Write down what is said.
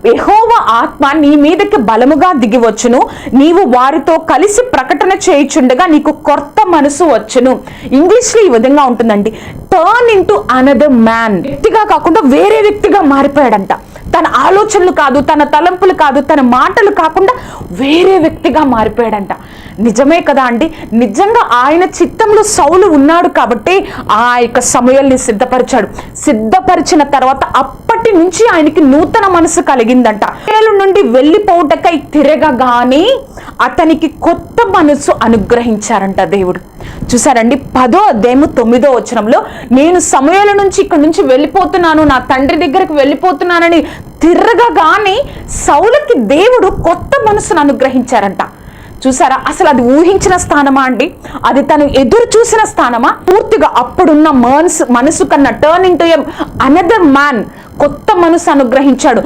యెహోవా ఆత్మ నీ మీదకి బలముగా దిగివచ్చును, నీవు వారితో కలిసి ప్రకటన చేయుచుండగా నీకు కొత్త మనసు వచ్చును. ఇంగ్లీష్ లో ఈ విధంగా ఉంటుందండి, టర్న్ ఇంటూ అనదర్ మ్యాన్. వ్యక్తిగా కాకుండా వేరే వ్యక్తిగా మారిపోయాడంట. తన ఆలోచనలు కాదు, తన తలంపులు కాదు, తన మాటలు కాకుండా వేరే వ్యక్తిగా మారిపోయాడంట. నిజమే కదా అండి. నిజంగా ఆయన చిత్తంలో సౌలు ఉన్నాడు కాబట్టి ఆ యొక్క సమూయేలుని సిద్ధపరిచాడు. సిద్ధపరిచిన తర్వాత అప్పటి నుంచి ఆయనకి నూతన మనసు కలిగిందంట. సమూయేలు నుండి వెళ్ళిపోవటకై తిరగగానే అతనికి కొత్త మనసు అనుగ్రహించారంట దేవుడు. చూసారండి, 10వ అధ్యాయము 9వ వచనంలో, నేను సమూయేలు నుంచి ఇక్కడి నుంచి వెళ్ళిపోతున్నాను, నా తండ్రి దగ్గరకు వెళ్ళిపోతున్నానని తిరగగానే సౌలుకి దేవుడు కొత్త మనసును అనుగ్రహించారంట. చూసారా, అసలు అది ఊహించిన స్థానమా అండి? అది తను ఎదురు చూసిన స్థానమా? పూర్తిగా అప్పుడున్న మనసు కన్నా టర్న్ ఇంటూ అనదర్ మ్యాన్ కొత్త మనసు అనుగ్రహించాడు.